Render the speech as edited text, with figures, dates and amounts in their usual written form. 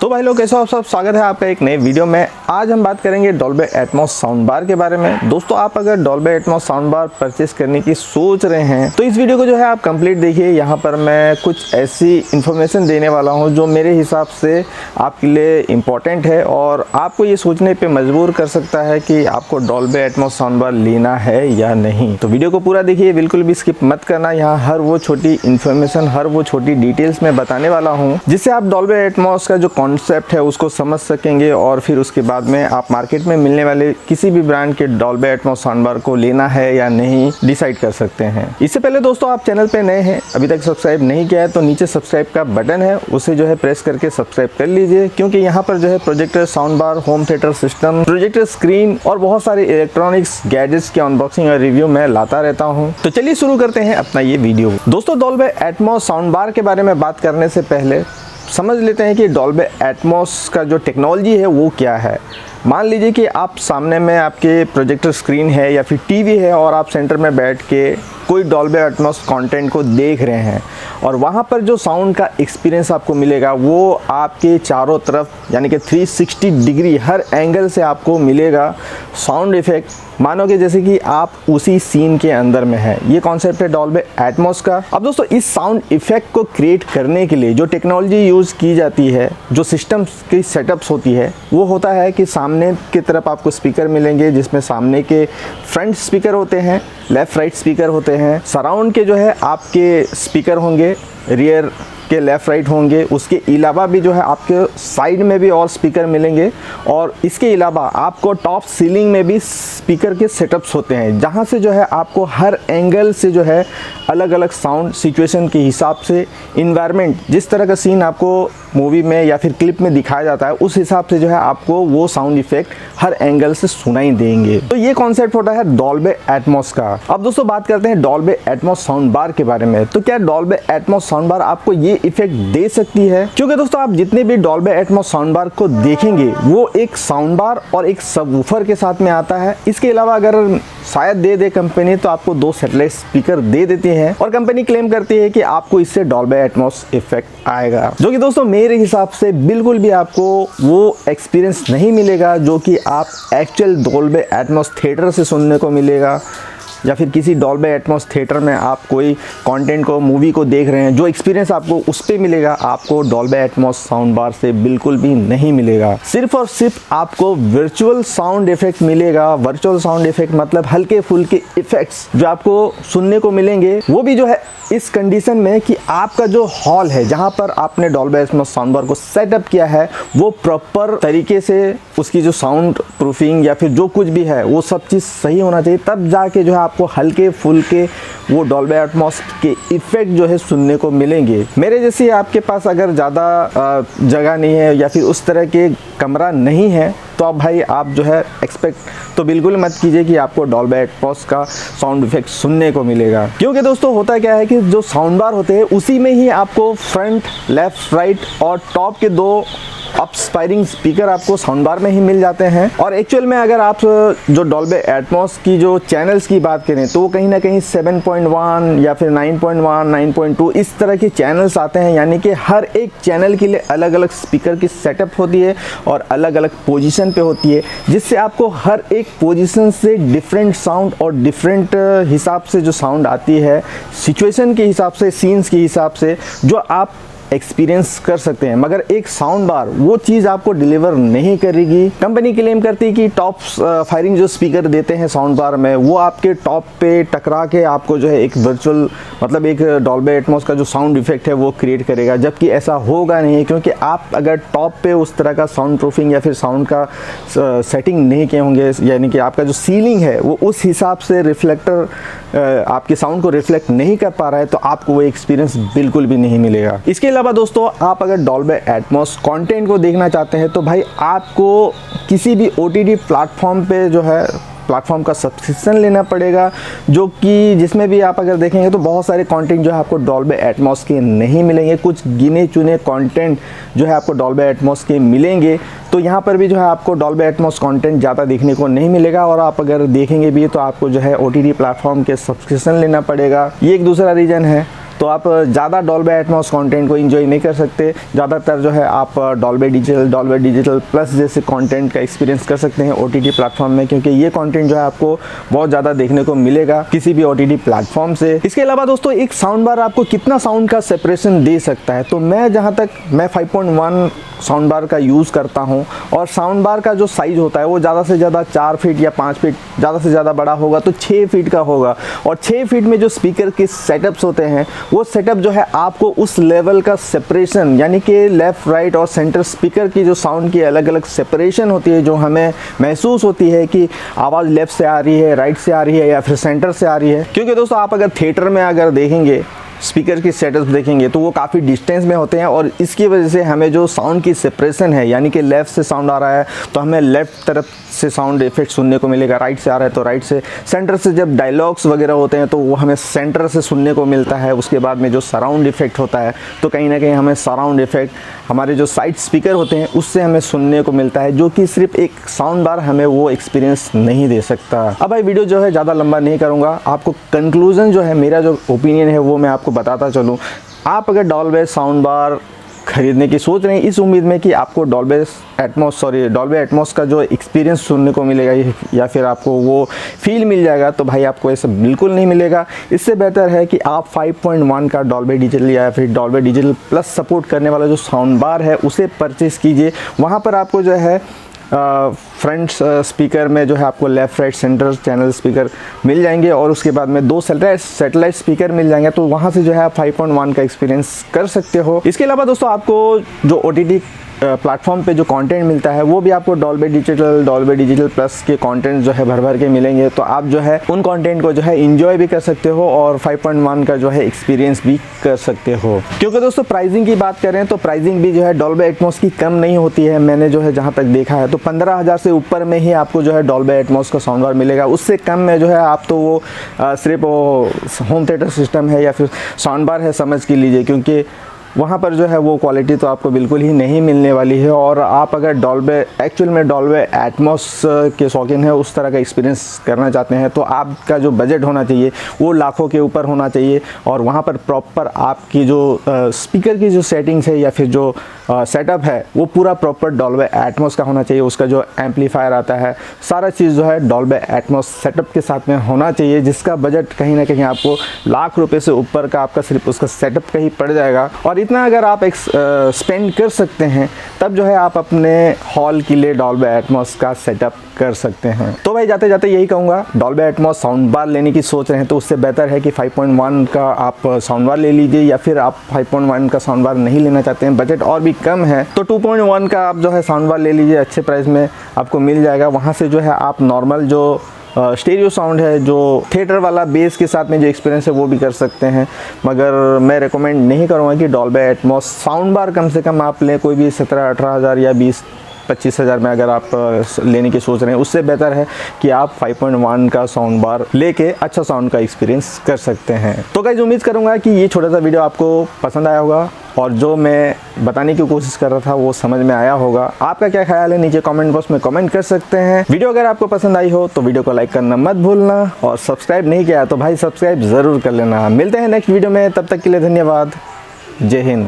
तो भाई लोग कैसे हो आप सब, स्वागत है आपका एक नए वीडियो में। आज हम बात करेंगे डॉल्बे एटमॉस साउंड बार के बारे में। दोस्तों आप अगर डॉल्बे एटमॉस साउंड बार परचेस करने की सोच रहे हैं तो इस वीडियो को जो है आप कंप्लीट देखिए। यहाँ पर मैं कुछ ऐसी इन्फॉर्मेशन देने वाला हूँ जो मेरे हिसाब से आपके लिए इम्पोर्टेंट है और आपको ये सोचने पर मजबूर कर सकता है कि आपको डॉल्बे एटमॉस साउंड बार लेना है या नहीं। तो वीडियो को पूरा देखिए, बिल्कुल भी स्किप मत करना। यहाँ हर वो छोटी इन्फॉर्मेशन, हर वो छोटी डिटेल्स में बताने वाला हूँ जिससे आप डॉल्बे एटमॉस का जो कॉन्सेप्ट है उसको समझ सकेंगे और फिर उसके बाद में आप मार्केट में मिलने वाले किसी भी ब्रांड के डॉल्बे एटमॉस साउंड बार को लेना है या नहीं डिसाइड कर सकते हैं। इससे पहले दोस्तों आप चैनल पे नए हैं, अभी तक सब्सक्राइब नहीं किया है तो नीचे सब्सक्राइब का बटन है, उसे जो है प्रेस करके सब्सक्राइब कर लीजिए, क्योंकि यहाँ पर जो है projector sound bar, home theatre system, projector screen और बहुत सारे इलेक्ट्रॉनिक्स गैजेट्स की अनबॉक्सिंग और रिव्यू मैं लाता रहता हूँ। तो चलिए शुरू करते हैं अपना ये वीडियो। दोस्तों डॉल्बे एटमॉस साउंड बार के बारे में बात करने से पहले समझ लेते हैं कि डॉल्बे एटमॉस का जो टेक्नोलॉजी है वो क्या है। मान लीजिए कि आप सामने में आपके प्रोजेक्टर स्क्रीन है या फिर टीवी है और आप सेंटर में बैठ के कोई डॉल्बे एटमॉस कंटेंट को देख रहे हैं और वहाँ पर जो साउंड का एक्सपीरियंस आपको मिलेगा वो आपके चारों तरफ यानी कि 360 डिग्री हर एंगल से आपको मिलेगा साउंड इफेक्ट, मानो कि जैसे कि आप उसी सीन के अंदर में है। ये कॉन्सेप्ट है डॉल्बे एटमॉस का। अब दोस्तों इस साउंड इफेक्ट को क्रिएट करने के लिए जो टेक्नोलॉजी यूज़ की जाती है, जो सिस्टम्स की सेटअप्स होती है, वो होता है कि सामने की तरफ आपको स्पीकर मिलेंगे जिसमें सामने के फ्रंट स्पीकर होते हैं, लेफ़्ट राइट स्पीकर होते हैं, सराउंड के जो है आपके स्पीकर होंगे, रियर के लेफ़्ट राइट होंगे, उसके अलावा भी जो है आपके साइड में भी और स्पीकर मिलेंगे और इसके अलावा आपको टॉप सीलिंग में भी स्पीकर के सेटअप्स होते हैं जहां से जो है आपको हर एंगल से जो है अलग अलग साउंड सिचुएशन के हिसाब से इन्वायरमेंट, जिस तरह का सीन आपको मूवी में या फिर क्लिप में दिखाया जाता है उस हिसाब से जो है आपको वो साउंड इफेक्ट हर एंगल से सुनाई देंगे। तो ये कॉन्सेप्ट होता है डॉल्बे एटमॉस का। अब दोस्तों बात करते हैं डॉल्बे एटमॉस साउंड बार के बारे में। तो क्या डॉल्बे एटमॉस साउंड बार आपको ये इफेक्ट दे सकती है? क्योंकि दोस्तों आप जितने भी डॉल्बे एटमॉस साउंड बार को देखेंगे वो एक साउंड बार और एक सबवूफर के साथ में आता है। इसके अलावा अगर शायद दे कंपनी तो आपको 2 सैटेलाइट स्पीकर दे देती है और कंपनी क्लेम करती है कि आपको इससे डॉल्बे एटमॉस इफेक्ट आएगा, जो कि दोस्तों मेरे हिसाब से बिल्कुल भी आपको वो एक्सपीरियंस नहीं मिलेगा जो कि आप एक्चुअल डॉल्बे एटमॉस थिएटर से सुनने को मिलेगा या फिर किसी डॉल्बे एटमॉस थिएटर में आप कोई कंटेंट को, मूवी को देख रहे हैं, जो एक्सपीरियंस आपको उस पे मिलेगा आपको डॉल्बे एटमॉस साउंड बार से बिल्कुल भी नहीं मिलेगा। सिर्फ और सिर्फ आपको वर्चुअल साउंड इफेक्ट मिलेगा। वर्चुअल साउंड इफेक्ट मतलब हल्के फुल्के इफेक्ट्स जो आपको सुनने को मिलेंगे, वो भी जो है इस कंडीशन में कि आपका जो हॉल है जहाँ पर आपने डॉल्बे एटमॉस साउंड बार को सेटअप किया है वो प्रॉपर तरीके से उसकी जो साउंड प्रूफिंग या फिर जो कुछ भी है वो सब चीज़ सही होना चाहिए, तब जाके जो है आपको हल्के फुल्के वो डॉल्बे एटमॉस के इफेक्ट जो है सुनने को मिलेंगे। मेरे जैसे आपके पास अगर ज़्यादा जगह नहीं है या फिर उस तरह के कमरा नहीं है तो अब भाई आप जो है एक्सपेक्ट तो बिल्कुल मत कीजिए कि आपको डॉल्बे एटमॉस का साउंड इफेक्ट सुनने को मिलेगा। क्योंकि दोस्तों होता क्या है कि जो साउंड बार होते हैं उसी में ही आपको फ्रंट, लेफ्ट, राइट और टॉप के 2 अपस्पायरिंग स्पीकर आपको साउंड बार में ही मिल जाते हैं। और एक्चुअल में अगर आप जो डॉल्बे एटमॉस की जो चैनल्स की बात करें तो वो कहीं ना कहीं 7.1 या फिर 9.1, 9.2 इस तरह के चैनल्स आते हैं, यानी कि हर एक चैनल के लिए अलग अलग स्पीकर की सेटअप होती है और अलग अलग पोजीशन पे होती है, जिससे आपको हर एक पोजीशन से डिफरेंट साउंड और डिफरेंट हिसाब से जो साउंड आती है, सिचुएशन के हिसाब से, सीन्स के हिसाब से जो आप एक्सपीरियंस कर सकते हैं। मगर एक साउंड बार वो चीज़ आपको डिलीवर नहीं करेगी। कंपनी क्लेम करती है कि टॉप फायरिंग जो स्पीकर देते हैं साउंड बार में वो आपके टॉप पे टकरा के आपको जो है एक वर्चुअल मतलब एक डॉल्बे एटमॉस का जो साउंड इफेक्ट है वो क्रिएट करेगा, जबकि ऐसा होगा नहीं। क्योंकि आप अगर टॉप पे उस तरह का साउंड प्रूफिंग या फिर साउंड का सेटिंग नहीं किए होंगे, यानी कि आपका जो सीलिंग है वो उस हिसाब से रिफ्लेक्टर आपके साउंड को रिफ्लेक्ट नहीं कर पा रहा है, तो आपको वो एक्सपीरियंस बिल्कुल भी नहीं मिलेगा। इसके अलावा दोस्तों आप अगर डॉल्बे एटमॉस कंटेंट को देखना चाहते हैं तो भाई आपको किसी भी OTT प्लेटफॉर्म पे जो है प्लेटफॉर्म का सब्सक्रिप्शन लेना पड़ेगा, जो कि जिसमें भी आप अगर देखेंगे तो बहुत सारे कंटेंट जो है आपको डॉल्बे एटमॉस के नहीं मिलेंगे। कुछ गिने चुने कंटेंट जो है आपको डॉल्बे एटमॉस के मिलेंगे। तो यहाँ पर भी जो है आपको डॉल्बे एटमॉस कंटेंट ज़्यादा देखने को नहीं मिलेगा और आप अगर देखेंगे भी तो आपको जो है OTT प्लेटफॉर्म के सब्सक्रिप्शन लेना पड़ेगा। ये एक दूसरा रीज़न है। तो आप ज़्यादा डॉल्बे एटमॉस कंटेंट को एंजॉय नहीं कर सकते। ज़्यादातर जो है आप डॉल्बे डिजिटल प्लस जैसे कंटेंट का एक्सपीरियंस कर सकते हैं OTT प्लेटफॉर्म में, क्योंकि ये कंटेंट जो है आपको बहुत ज़्यादा देखने को मिलेगा किसी भी OTT प्लेटफॉर्म से। इसके अलावा दोस्तों एक साउंड बार आपको कितना साउंड का सेपरेशन दे सकता है, तो मैं 5.1 साउंड बार का यूज़ करता हूँ, और साउंड बार का जो साइज़ होता है वो ज़्यादा से ज़्यादा 4 फीट या 5 फीट, ज़्यादा से ज़्यादा बड़ा होगा तो 6 फीट का होगा। और 6 फीट में जो स्पीकर के सेटअप्स होते हैं वो सेटअप जो है आपको उस लेवल का सेपरेशन, यानी कि लेफ़्ट राइट और सेंटर स्पीकर की जो साउंड की अलग अलग सेपरेशन होती है, जो हमें महसूस होती है कि आवाज़ लेफ़्ट से आ रही है, राइट से आ रही है या फिर सेंटर से आ रही है। क्योंकि दोस्तों आप अगर थिएटर में अगर देखेंगे स्पीकर की सेटअप देखेंगे तो वो काफ़ी डिस्टेंस में होते हैं, और इसकी वजह से हमें जो साउंड की सेपरेशन है, यानी कि लेफ़्ट से साउंड आ रहा है तो हमें लेफ़्ट तरफ से साउंड इफेक्ट सुनने को मिलेगा, राइट से आ रहा है तो राइट से, सेंटर से जब डायलॉग्स वगैरह होते हैं तो वो हमें सेंटर से सुनने को मिलता है। उसके बाद में जो सराउंड इफेक्ट होता है तो कहीं ना कहीं हमें सराउंड इफेक्ट हमारे जो साइड स्पीकर होते हैं उससे हमें सुनने को मिलता है, जो कि सिर्फ एक साउंड बार हमें वो एक्सपीरियंस नहीं दे सकता। अब भाई वीडियो जो है ज़्यादा लंबा नहीं करूँगा, आपको कंक्लूजन जो है, मेरा जो ओपिनियन है वो मैं आपको बताता चलूँ। आप अगर डॉल्बे साउंड बार खरीदने की सोच रहे हैं इस उम्मीद में कि आपको डॉल्बे एटमॉस का जो एक्सपीरियंस सुनने को मिलेगा या फिर आपको वो फील मिल जाएगा, तो भाई आपको ऐसा बिल्कुल नहीं मिलेगा। इससे बेहतर है कि आप 5.1 का डॉल्बे डिजिटल या फिर डॉल्बे डिजिटल प्लस सपोर्ट करने वाला जो साउंड बार है उसे परचेज़ कीजिए। वहाँ पर आपको जो है फ्रंट स्पीकर में जो है आपको left right centre channel speaker मिल जाएंगे, और उसके बाद में 2 सैटेलाइट स्पीकर मिल जाएंगे, तो वहाँ से जो है आप 5.1 का एक्सपीरियंस कर सकते हो। इसके अलावा दोस्तों आपको जो OTT प्लेटफॉर्म पे जो कंटेंट मिलता है वो भी आपको डॉल्बे डिजिटल प्लस के कंटेंट जो है भर भर के मिलेंगे, तो आप जो है उन कंटेंट को जो है एंजॉय भी कर सकते हो और 5.1 का जो है एक्सपीरियंस भी कर सकते हो। क्योंकि दोस्तों प्राइसिंग की बात करें तो प्राइसिंग भी जो है डॉल्बे एटमॉस की कम नहीं होती है। मैंने जो है जहाँ तक देखा है तो 15,000 से ऊपर में ही आपको जो है डॉल्बे एटमॉस का साउंड बार मिलेगा। उससे कम में जो है आप तो वो सिर्फ वो होम थिएटर सिस्टम है या फिर साउंड बार है समझ के लीजिए, क्योंकि वहाँ पर जो है वो क्वालिटी तो आपको बिल्कुल ही नहीं मिलने वाली है। और आप अगर एक्चुअल में डॉल्बे एटमॉस के शौकीन है, उस तरह का एक्सपीरियंस करना चाहते हैं, तो आपका जो बजट होना चाहिए वो लाखों के ऊपर होना चाहिए, और वहाँ पर प्रॉपर आपकी जो स्पीकर की जो सेटिंग्स है या फिर जो सेटअप है वो पूरा प्रॉपर डॉल्बे एटमॉस का होना चाहिए। उसका जो एम्पलीफायर आता है सारा चीज़ जो है डॉल्बे एटमॉस सेटअप के साथ में होना चाहिए, जिसका बजट कहीं ना कहीं आपको लाख रुपए से ऊपर का आपका सिर्फ उसका सेटअप का ही पड़ जाएगा। और इतना अगर आप स्पेंड कर सकते हैं तब जो है आप अपने हॉल के लिए डॉल्बे एटमॉस का सेटअप कर सकते हैं। तो भाई जाते जाते यही कहूँगा, डॉल्बे एटमॉस साउंड बार लेने की सोच रहे हैं तो उससे बेहतर है कि 5.1 का आप साउंड बार ले लीजिए, या फिर आप 5.1 का साउंड बार नहीं लेना चाहते हैं, बजट और भी कम है, तो 2.1 का आप जो है साउंड बार ले लीजिए, अच्छे प्राइस में आपको मिल जाएगा। वहाँ से जो है आप नॉर्मल जो स्टीरियो साउंड है, जो थिएटर वाला बेस के साथ में जो एक्सपीरियंस है वो भी कर सकते हैं। मगर मैं रेकमेंड नहीं करूँगा कि डॉल्बे एटमॉस साउंड बार कम से कम आप लें, कोई भी 17-18 हज़ार या 20-25 हज़ार में अगर आप लेने की सोच रहे हैं। उससे बेहतर है कि आप 5.1 का साउंड बार लेके अच्छा साउंड का एक्सपीरियंस कर सकते हैं। तो गाइस उम्मीद करूँगा कि ये छोटा सा वीडियो आपको पसंद आया होगा और जो मैं बताने की कोशिश कर रहा था वो समझ में आया होगा। आपका क्या ख्याल है नीचे कमेंट बॉक्स में कमेंट कर सकते हैं। वीडियो अगर आपको पसंद आई हो तो वीडियो को लाइक करना मत भूलना, और सब्सक्राइब नहीं किया तो भाई सब्सक्राइब ज़रूर कर लेना। मिलते हैं नेक्स्ट वीडियो में, तब तक के लिए धन्यवाद। जय हिंद।